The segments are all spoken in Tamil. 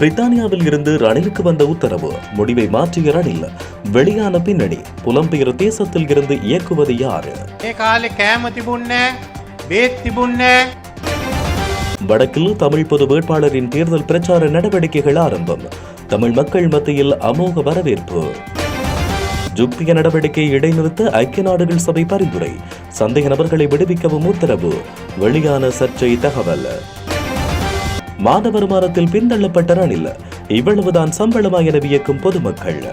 பிரித்தானியாவில் இருந்து ரணிலுக்கு வந்த உத்தரவு, முடிவை மாற்றிய ரணில். வெளியான பின்னணி, புலம்பெயர் தேசத்தில் இருந்து இயக்குவது யாரு? வடக்கில் தமிழ் பொது வேட்பாளரின் தேர்தல் பிரச்சார நடவடிக்கைகள் ஆரம்பம். தமிழ் மக்கள் மத்தியில் அமோக வரவேற்பு. ஜுக்திய நடவடிக்கை இடைநிறுத்த ஐக்கிய நாடுகள் சபை பரிந்துரை. சந்தேக நபர்களை விடுவிக்கவும் உத்தரவு. வெளியான சர்ச்சை தகவல். மாத வருமானத்தில் பின்தள்ளப்பட்ட ரணில். இவ்வளவுதான் சம்பளமா என வியக்கும் பொதுமக்கள்.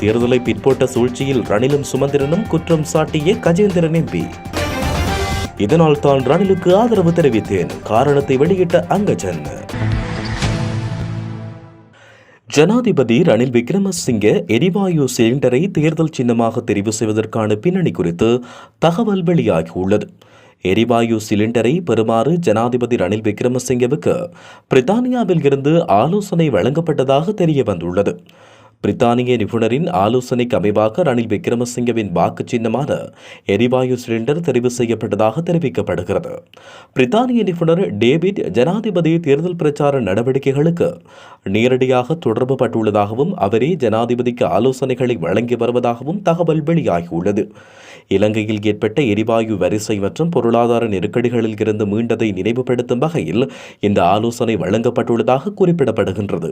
தேர்தலை பிற்போட்ட சூழ்ச்சியில் ரணிலும் சுமந்திரனும் குற்றம் சாட்டிய கஜேந்திரன் எம்பி. இதனால் தான் ரணிலுக்கு ஆதரவு தெரிவித்தேன், காரணத்தை வெளியிட்ட அங்கஜன். ஜனாதிபதி ரணில் விக்ரமசிங்க எரிவாயு சிலிண்டரை தேர்தல் சின்னமாக தெரிவு செய்வதற்கான பின்னணி குறித்து தகவல் வெளியாகியுள்ளது. எரிவாயு சிலிண்டரை பெறுமாறு ஜனாதிபதி ரணில் விக்ரமசிங்கவுக்கு பிரித்தானியாவில் இருந்து ஆலோசனை வழங்கப்பட்டதாக தெரிய வந்துள்ளது. பிரித்தானிய நிபுணரின் ஆலோசனைக்கு அமைவாக ரணில் விக்ரமசிங்கவின் வாக்கு சின்னமான எரிவாயு சிலிண்டர் தெரிவு செய்யப்பட்டதாக தெரிவிக்கப்படுகிறது. பிரித்தானிய நிபுணர் டேவிட் ஜனாதிபதி தேர்தல் பிரச்சார நடவடிக்கைகளுக்கு நேரடியாக தொடர்பு பட்டுள்ளதாகவும் அவரே ஜனாதிபதிக்கு ஆலோசனைகளை வழங்கி வருவதாகவும் தகவல் வெளியாகியுள்ளது. இலங்கையில் ஏற்பட்ட எரிவாயு வரிசை மற்றும் பொருளாதார நெருக்கடிகளில் இருந்து மீண்டதை நினைவுபடுத்தும் வகையில் இந்த ஆலோசனை வழங்கப்பட்டுள்ளதாக குறிப்பிடப்படுகின்றது.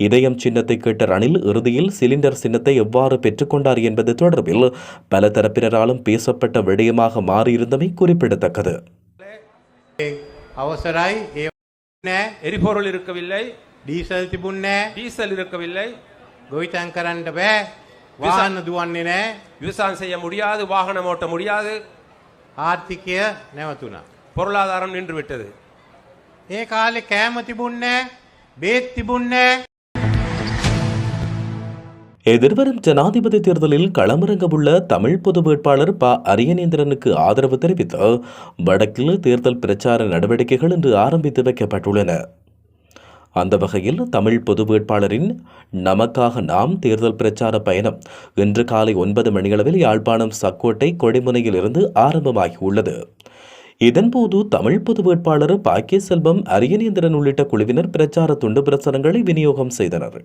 இதயம் சின்னத்தை கேட்ட ரணில் இறுதியில் சிலிண்டர் சின்னத்தை எவ்வாறு பெற்றுக்கொண்டார் என்பது தொடர்பில் பல தரப்பினராலும் பேசப்பட்ட விடயமாக மாறியிருந்தமை குறிப்பிடத்தக்கது. எரிபொருள் இருக்கவில்லை, டீசல் இருக்கவில்லை, விவசாயம் செய்ய முடியாது, வாகனம் ஓட்ட முடியாது, ආර්ථිකය නැවතුණා. பொருளாதாரம் நின்று விட்டது. ඒ කාලේ කෑම තිබුණේ බේත් තිබුණේ. எதிர்வரும் ஜனாதிபதி தேர்தலில் களமிறங்கவுள்ள தமிழ் பொது வேட்பாளர் ப. அரியநேந்திரனுக்கு ஆதரவு தெரிவித்து வடக்கில் தேர்தல் பிரச்சார நடவடிக்கைகள் இன்று ஆரம்பித்து வைக்கப்பட்டுள்ளன. அந்த வகையில் தமிழ் பொது வேட்பாளரின் நமக்காக நாம் தேர்தல் பிரச்சார பயணம் இன்று காலை 9 மணியளவில் யாழ்ப்பாணம் சக்கோட்டை கொடிமுனையில் இருந்து ஆரம்பமாகியுள்ளது. இதன்போது தமிழ் பொது வேட்பாளர் பாக்கிய செல்வம், அரியநேந்திரன் உள்ளிட்ட குழுவினர் பிரச்சார துண்டு பிரசுரங்களை விநியோகம் செய்தனர்.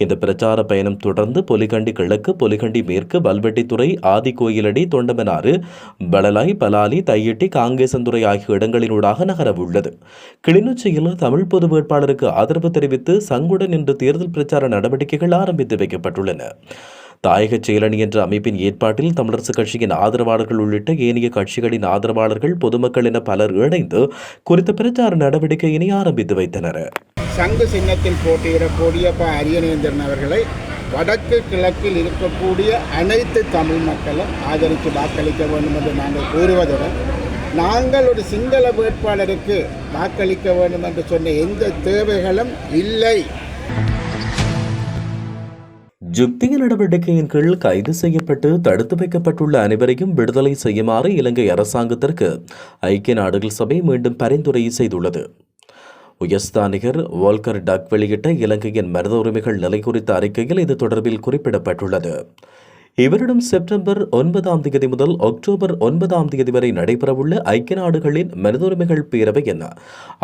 இந்த பிரச்சார பயணம் தொடர்ந்து பொலிகண்டி கிழக்கு, பொலிகண்டி மேற்கு, வல்வெட்டித்துறை, ஆதிகோயிலடி, தொண்டமனாறு, பலலாய், பலாலி, தையிட்டி, காங்கேசந்துறை ஆகிய இடங்களினூடாக நகரவுள்ளது. கிளிநொச்சியில் தமிழ் பொது வேட்பாளருக்கு ஆதரவு தெரிவித்து சங்குடன் இன்று தேர்தல் பிரச்சார நடவடிக்கைகள் ஆரம்பித்து வைக்கப்பட்டுள்ளன. தாயக செயலணி என்ற அமைப்பின் ஏற்பாட்டில் தமிழரசுக் கட்சியின் ஆதரவாளர்கள் உள்ளிட்ட ஏனைய கட்சிகளின் ஆதரவாளர்கள், பொதுமக்கள் என பலர் இணைந்து குறித்த பிரச்சார நடவடிக்கையினை ஆரம்பித்து வைத்தனர். சங்கு சின்னத்தில் போட்டியிடக்கூடிய ப. அரியநேந்திரன் அவர்களை வடக்கு கிழக்கில் இருக்கக்கூடிய அனைத்து தமிழ் மக்களும் ஆதரித்து வாக்களிக்க வேண்டும் என்று நாங்கள் கூறுவதுடன், நாங்கள் ஒரு சிங்கள வேட்பாளருக்கு வாக்களிக்க வேண்டும் என்று சொன்ன எந்த தேவைகளும் இல்லை. ஜுக்திய நடவடிக்கையின் கீழ் கைது செய்யப்பட்டு தடுத்து வைக்கப்பட்டுள்ள அனைவரையும் விடுதலை செய்யுமாறு இலங்கை அரசாங்கத்திற்கு ஐக்கிய நாடுகள் சபை மீண்டும் பரிந்துரை செய்துள்ளது. உயர்ஸ்தானிகர் வோல்கர் டக் வெளியிட்ட இலங்கையின் மனித உரிமைகள் நிலை குறித்த அறிக்கையில் இது தொடர்பில் குறிப்பிடப்பட்டுள்ளது. இவரிடம் செப்டம்பர் 9 முதல் அக்டோபர் 9 வரை நடைபெறவுள்ள ஐக்கிய நாடுகளின் மனித உரிமைகள் பேரவையின்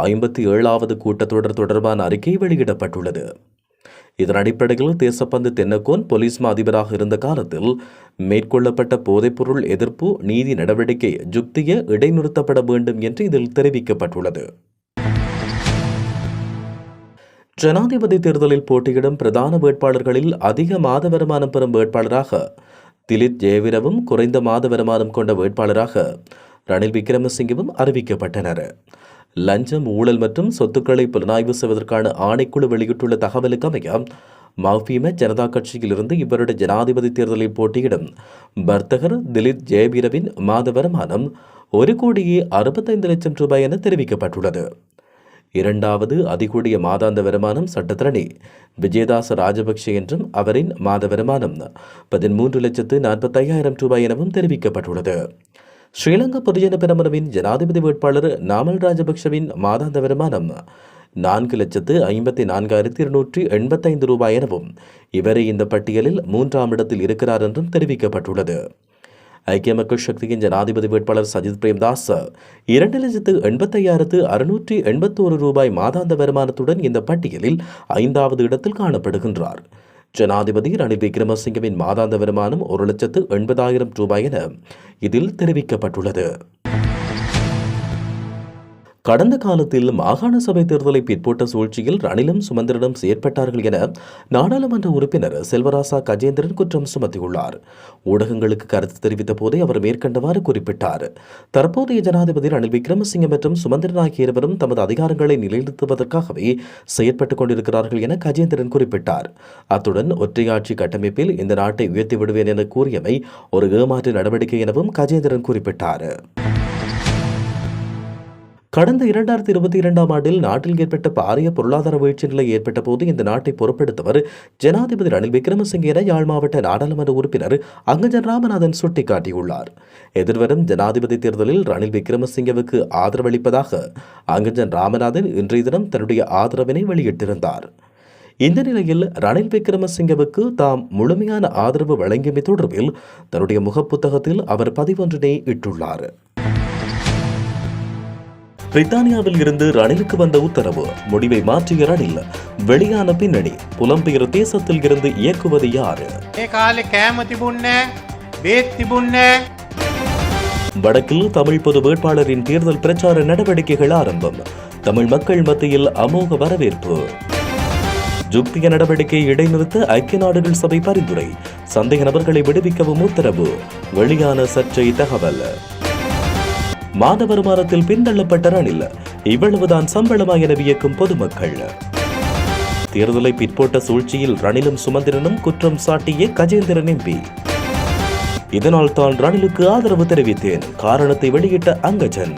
57வது கூட்டத்தொடர் தொடர்பான அறிக்கை வெளியிடப்பட்டுள்ளது. இதன் அடிப்படையில் தேசப்பந்து தென்னக்கோன் போலீஸ் அதிபராக இருந்த காலத்தில் மேற்கொள்ளப்பட்ட போதைப்பொருள் எதிர்ப்பு நீதி நடவடிக்கை ஜுக்திய இடைநிறுத்தப்பட வேண்டும் என்று இதில் தெரிவிக்கப்பட்டுள்ளது. ஜனாதிபதி தேர்தலில் போட்டியிடும் பிரதான வேட்பாளர்களில் அதிக மாத வருமானம் பெறும் வேட்பாளராக திலித் ஜெயவீரவும், குறைந்த மாத வருமானம் கொண்ட வேட்பாளராக ரணில் விக்ரமசிங்கவும் அறிவிக்கப்பட்டனர். லஞ்சம், ஊழல் மற்றும் சொத்துக்களை புலனாய்வு செய்வதற்கான ஆணைக்குழு வெளியிட்டுள்ள தகவலுக்கு அமைய மஃபீம ஜனதா கட்சியிலிருந்து இவருடைய ஜனாதிபதி தேர்தலில் போட்டியிடும் வர்த்தகர் திலித் ஜெயவீரவின் மாத வருமானம் 1,65,00,000 ரூபாய் என தெரிவிக்கப்பட்டுள்ளது. இரண்டாவது அதிகூடிய மாதாந்த வருமானம் சட்டத்தரணி விஜயதாச ராஜபக்ஷ என்றும் அவரின் மாத வருமானம் 13,45,000 ரூபாய் எனவும் தெரிவிக்கப்பட்டுள்ளது. ஸ்ரீலங்கா பொதுஜன பெரமுனவின் ஜனாதிபதி வேட்பாளர் நாமல் ராஜபக்ஷவின் மாதாந்த வருமானம் 4,54,285 ரூபாய் எனவும் இவரை இந்த பட்டியலில் 3ஆம் இடத்தில் இருக்கிறார் என்றும் தெரிவிக்கப்பட்டுள்ளது. ஐக்கிய மக்கள் சக்தியின் ஜனாதிபதி வேட்பாளர் சஜித் பிரேமதாஸ் 2,85,681 ரூபாய் மாதாந்த வருமானத்துடன் இந்த பட்டியலில் 5வது இடத்தில் காணப்படுகின்றார். ஜனாதிபதி ரணில் விக்ரமசிங்கவின் மாதாந்த வருமானம் 1,80,000 ரூபாய் என இதில் தெரிவிக்கப்பட்டுள்ளது. கடந்த காலத்தில் மாகாண சபை தேர்தலை பிற்போட்ட சூழ்ச்சியில் ரணிலும் சுமந்திரனும் செயற்பட்டார்கள் என நாடாளுமன்ற உறுப்பினர் செல்வராசா கஜேந்திரன் குற்றம் சுமத்தியுள்ளார். ஊடகங்களுக்கு கருத்து தெரிவித்த போதே அவர் மேற்கண்டவாறு குறிப்பிட்டார். தற்போதைய ஜனாதிபதி ரணில் விக்ரமசிங்க மற்றும் சுமந்திரன் ஆகிய இருவரும் தமது அதிகாரங்களை நிலைநிறுத்துவதற்காகவே செயற்பட்டுக் கொண்டிருக்கிறார்கள் என கஜேந்திரன் குறிப்பிட்டார். அத்துடன் ஒற்றையாட்சி கட்டமைப்பில் இந்த நாட்டை உயர்த்தி விடுவேன் என கூறியமை ஒரு ஏமாற்று நடவடிக்கை எனவும் கஜேந்திரன் குறிப்பிட்டார். கடந்த 2022ஆம் ஆண்டில் நாட்டில் ஏற்பட்ட பாரிய பொருளாதார வீழ்ச்சி நிலை ஏற்பட்ட போது இந்த நாட்டை பொறுப்பெடுத்தவர் ஜனாதிபதி ரணில் விக்ரமசிங்கே என யாழ் மாவட்ட நாடாளுமன்ற உறுப்பினர் அங்கஜன் ராமநாதன் சுட்டிக்காட்டியுள்ளார். எதிர்வரும் ஜனாதிபதி தேர்தலில் ரணில் விக்ரமசிங்கவுக்கு ஆதரவளிப்பதாக அங்கஜன் ராமநாதன் இன்றைய தினம் தன்னுடைய ஆதரவினை வெளியிட்டிருந்தார். இந்த நிலையில் ரணில் விக்ரமசிங்கவுக்கு தாம் முழுமையான ஆதரவு வழங்கியமை தொடர்பில் தன்னுடைய முகப்புத்தகத்தில் அவர் பதிவொன்றினை இட்டுள்ளார். பிரித்தானியாவில் இருந்து ரணிலுக்கு வந்த உத்தரவு, முடிவை மாற்றிய ரணில், வெளியான பின்னணி, புலம்பெயர் தேசத்தில் இருந்து இயக்குவது யாரு? வடக்கில் தமிழ் பொது வேட்பாளரின் தேர்தல் பிரச்சார நடவடிக்கைகள் ஆரம்பம். தமிழ் மக்கள் மத்தியில் அமோக வரவேற்பு. ஜுக்திய நடவடிக்கை இடைநிறுத்த ஐக்கிய நாடுகள் சபை பரிந்துரை, சந்தேக நபர்களை விடுவிக்கவும் உத்தரவு, வெளியான சர்ச்சை தகவல். மாத வருமானத்தில் பின்தள்ளப்பட்ட ரணில், இவ்வளவுதான் சம்பளமா என வியக்கும் பொதுமக்கள். தேர்தலை பிற்போட்ட சூழ்ச்சியில் ரணிலும் சுமந்திரனும் குற்றம் சாட்டிய கஜேந்திரன் எம்பி. இதனால் தான் ரணிலுக்கு ஆதரவு தெரிவித்தேன், காரணத்தை வெளியிட்ட அங்கஜன்.